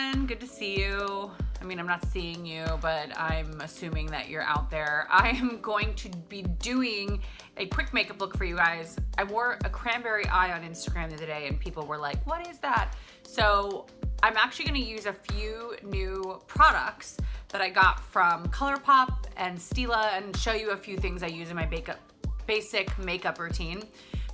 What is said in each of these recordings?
everyone, good to see you. I mean, I'm not seeing you, but I'm assuming that you're out there. I am going to be doing a quick makeup look for you guys. I wore a cranberry eye on Instagram the other day and people were like, what is that? So I'm actually gonna use a few new products that I got from Colourpop and Stila and show you a few things I use in my basic makeup routine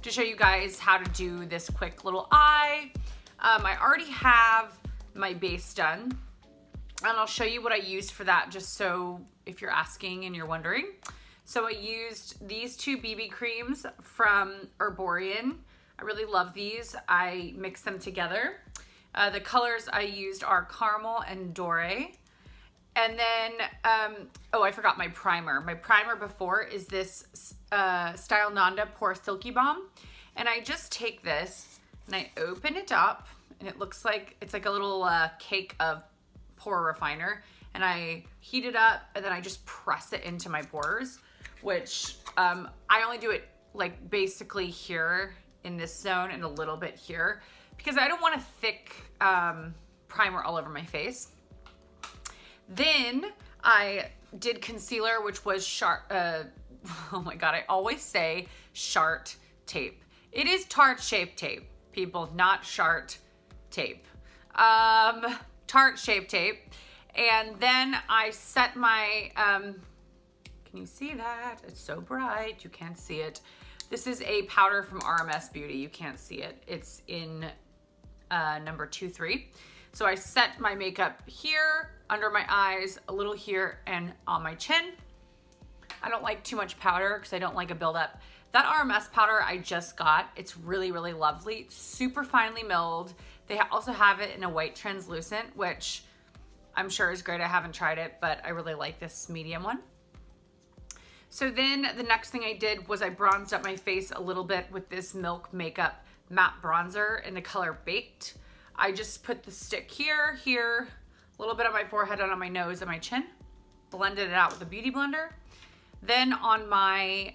to show you guys how to do this quick little eye. I already have my base done, and I'll show you what I used for that, just so if you're asking and you're wondering. So I used these two BB creams from Erborian. I really love these. I mixed them together. The colors I used are Caramel and Dore. And then, oh, I forgot my primer. My primer before is this Stylenanda Pore Silky Balm. And I just take this and I open it up and it looks like, it's like a little cake of pore refiner. And I heat it up and then I just press it into my pores, which I only do it like basically here in this zone and a little bit here because I don't want a thick primer all over my face. Then I did concealer, which was oh my God, I always say Chart tape. It is Tarte Shape Tape, people, not Chart tape. Tarte Shape Tape. And then I set my, can you see that? It's so bright, you can't see it. This is a powder from RMS Beauty, you can't see it. It's in number 23. So I set my makeup here, under my eyes, a little here, and on my chin. I don't like too much powder because I don't like a buildup. That RMS powder I just got, it's really, really lovely. Super finely milled. They also have it in a white translucent, which I'm sure is great. I haven't tried it, but I really like this medium one. So then the next thing I did was I bronzed up my face a little bit with this Milk Makeup matte bronzer in the color Baked. I just put the stick here, a little bit on my forehead and on my nose and my chin, blended it out with a beauty blender. Then on my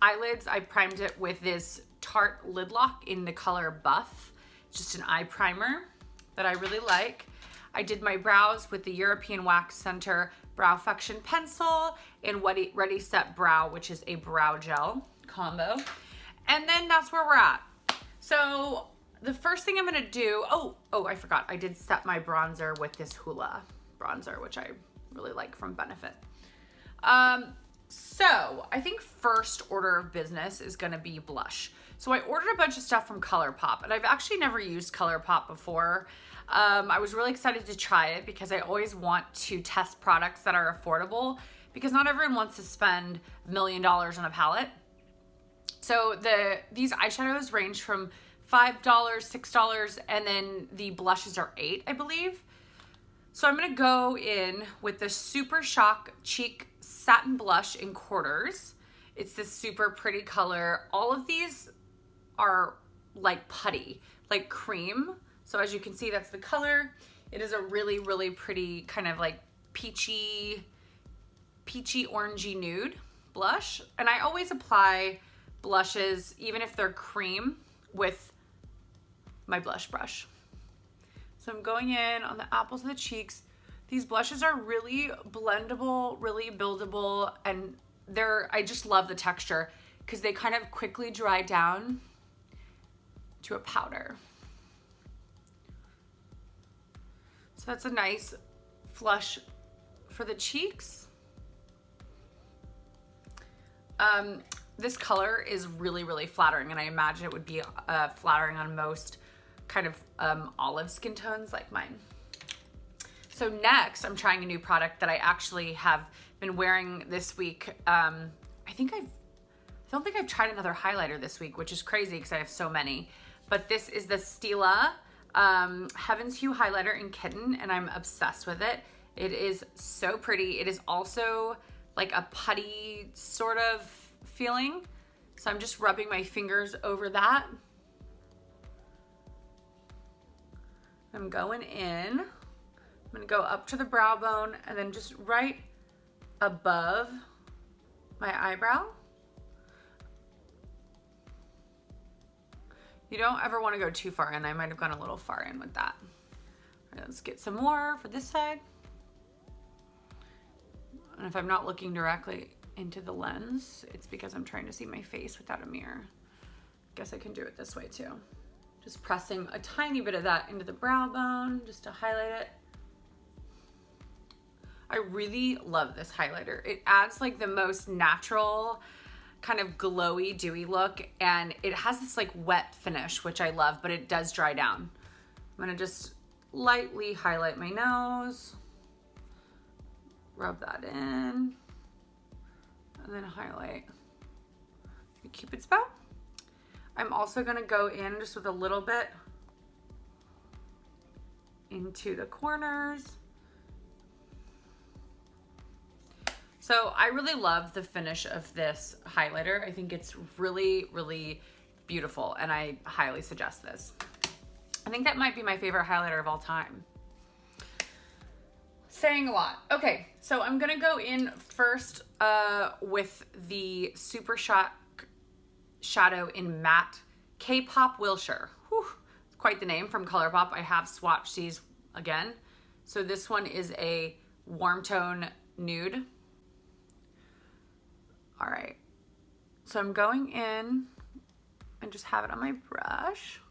eyelids, I primed it with this Tarte Lid Lock in the color Buff, just an eye primer that I really like. I did my brows with the European Wax Center Browfection Pencil and Ready Set Brow, which is a brow gel combo. And then that's where we're at. So the first thing I'm gonna do, oh, I forgot. I did set my bronzer with this Hula bronzer, which I really like from Benefit. So I think first order of business is gonna be blush. So I ordered a bunch of stuff from Colourpop, and I've actually never used Colourpop before. I was really excited to try it because I always want to test products that are affordable because not everyone wants to spend $1 million on a palette. So these eyeshadows range from $5, $6, and then the blushes are $8, I believe. So I'm gonna go in with the Super Shock Cheek Satin Blush in Quarters. It's this super pretty color. All of these are like putty, like cream. So as you can see, that's the color. It is a really, really pretty kind of like peachy orangey nude blush. And I always apply blushes, even if they're cream, with my blush brush. So I'm going in on the apples of the cheeks. These blushes are really blendable, really buildable, and I just love the texture because they kind of quickly dry down to a powder. So that's a nice flush for the cheeks. This color is really, really flattering, and I imagine it would be flattering on most kind of olive skin tones like mine. So next, I'm trying a new product that I actually have been wearing this week. I don't think I've tried another highlighter this week, which is crazy because I have so many. But this is the Stila Heaven's Hue highlighter in Kitten, and I'm obsessed with it. It is so pretty. It is also like a putty sort of feeling. So I'm just rubbing my fingers over that. I'm going in. I'm gonna go up to the brow bone and then just right above my eyebrow. You don't ever want to go too far in. I might have gone a little far in with that. Let's get some more for this side. And if I'm not looking directly into the lens, it's because I'm trying to see my face without a mirror. Guess I can do it this way too. Just pressing a tiny bit of that into the brow bone just to highlight it. I really love this highlighter. It adds like the most natural kind of glowy, dewy look, and it has this like wet finish, which I love, but it does dry down. I'm gonna just lightly highlight my nose, rub that in, and then highlight the Cupid's bow. I'm also gonna go in just with a little bit into the corners. So I really love the finish of this highlighter. I think it's really, really beautiful, and I highly suggest this. I think that might be my favorite highlighter of all time. Saying a lot. Okay, so I'm gonna go in first with the Super Shock Shadow in Matte K-Pop Wilshire. Whew, it's quite the name from Colourpop. I have swatched these again. So this one is a warm tone nude. All right, so I'm going in and just have it on my brush.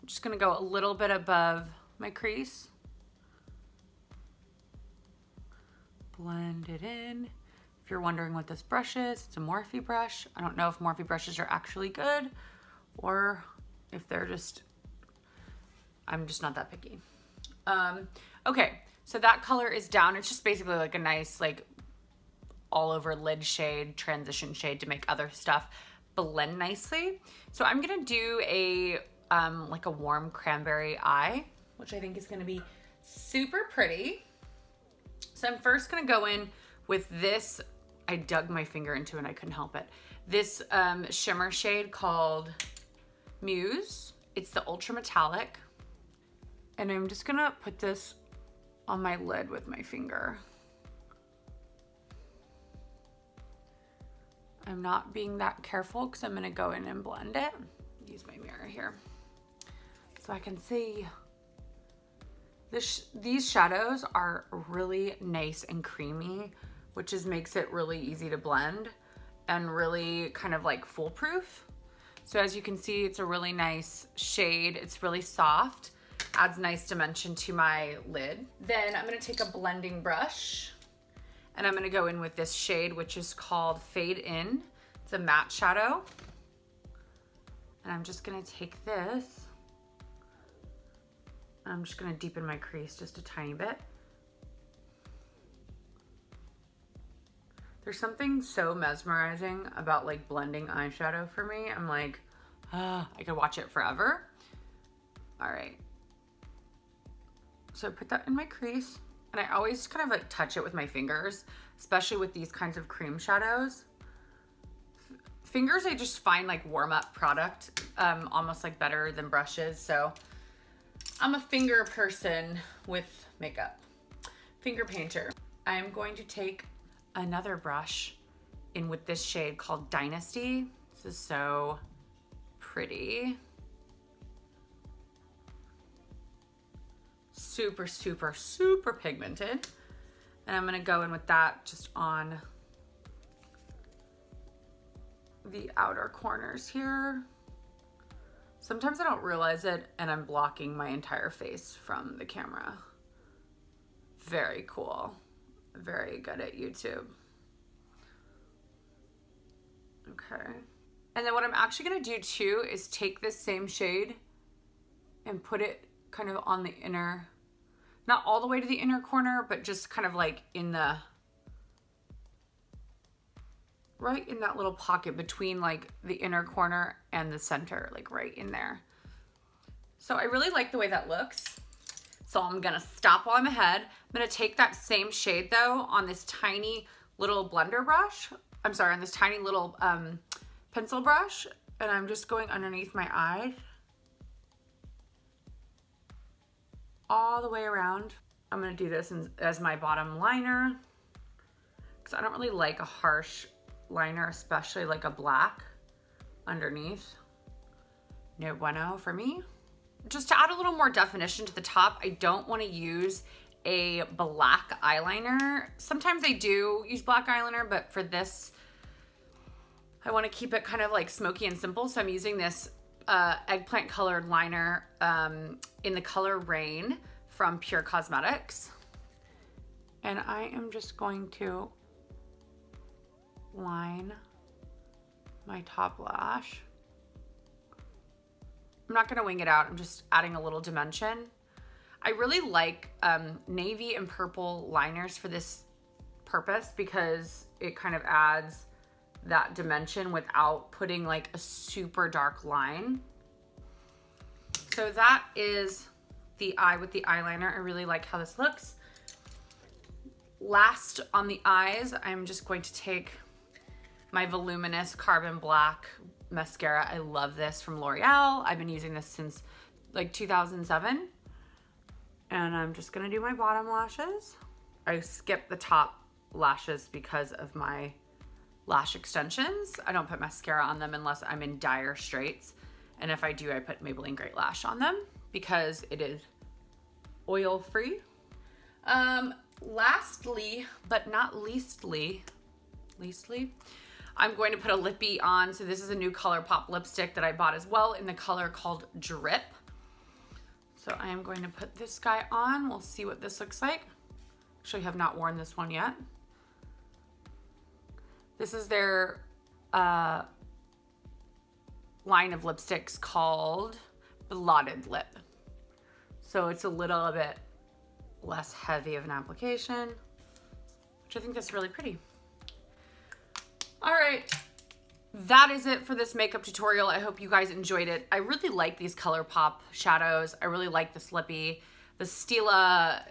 I'm just gonna go a little bit above my crease. Blend it in. If you're wondering what this brush is, it's a Morphe brush. I don't know if Morphe brushes are actually good or if they're just, I'm just not that picky. Okay, so that color is down. It's just basically like a nice like all over lid shade, transition shade to make other stuff blend nicely. So I'm gonna do a like a warm cranberry eye, which I think is gonna be super pretty. So I'm first gonna go in with this, I dug my finger into it and I couldn't help it. This shimmer shade called Muse. It's the ultra metallic. And I'm just gonna put this on my lid with my finger. I'm not being that careful because I'm gonna go in and blend it. Use my mirror here so I can see. These shadows are really nice and creamy, which just makes it really easy to blend and really kind of like foolproof. So as you can see, it's a really nice shade. It's really soft, adds nice dimension to my lid. Then I'm gonna take a blending brush and I'm gonna go in with this shade, which is called Fade In. It's a matte shadow. And I'm just gonna take this. I'm just gonna deepen my crease just a tiny bit. There's something so mesmerizing about like blending eyeshadow for me. I'm like, I could watch it forever. All right. So I put that in my crease and I always kind of like touch it with my fingers, especially with these kinds of cream shadows. Fingers, I just find like warm up product, almost like better than brushes. So I'm a finger person with makeup. Finger painter. I'm going to take another brush in with this shade called Dynasty. This is so pretty. Super, super, super pigmented. And I'm gonna go in with that just on the outer corners here. Sometimes I don't realize it and I'm blocking my entire face from the camera. Very cool. Very good at YouTube. Okay. And then what I'm actually gonna do too is take this same shade and put it kind of on the inner, not all the way to the inner corner, but just kind of like in the, right in that little pocket between like the inner corner and the center, like right in there. So I really like the way that looks. So I'm gonna stop while I'm ahead. I'm gonna take that same shade though on this tiny little blender brush. I'm sorry, on this tiny little pencil brush, and I'm just going underneath my eye, all the way around. I'm gonna do this as my bottom liner, because I don't really like a harsh liner, especially like a black underneath. No bueno for me. just to add a little more definition to the top, I don't want to use a black eyeliner. Sometimes I do use black eyeliner, but for this, I want to keep it kind of like smoky and simple. So I'm using this eggplant colored liner in the color Rain from PUR Cosmetics. And I am just going to line my top lash. I'm not gonna wing it out, I'm just adding a little dimension. I really like navy and purple liners for this purpose because it kind of adds that dimension without putting like a super dark line. So that is the eye with the eyeliner. I really like how this looks. Last on the eyes, I'm just going to take my Voluminous Carbon Black mascara. I love this from L'Oreal. I've been using this since like 2007. And I'm just gonna do my bottom lashes. I skip the top lashes because of my lash extensions. I don't put mascara on them unless I'm in dire straits. And if I do, I put Maybelline Great Lash on them because it is oil free. Lastly, but not leastly, I'm going to put a lippy on. So this is a new Colourpop lipstick that I bought as well in the color called Drip. So I am going to put this guy on. We'll see what this looks like. Actually, I have not worn this one yet. This is their line of lipsticks called Blotted Lip. So it's a little bit less heavy of an application, which I think that's really pretty. All right, that is it for this makeup tutorial. I hope you guys enjoyed it. I really like these Colourpop shadows. I really like this lippy. The Stila,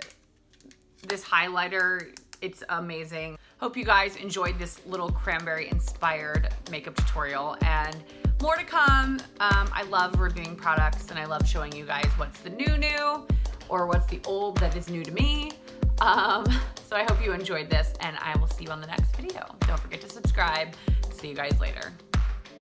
this highlighter, it's amazing. Hope you guys enjoyed this little cranberry inspired makeup tutorial, and more to come. I love reviewing products and I love showing you guys what's the new or what's the old that is new to me. So I hope you enjoyed this, and I will see you on the next video. Don't forget to subscribe. See you guys later.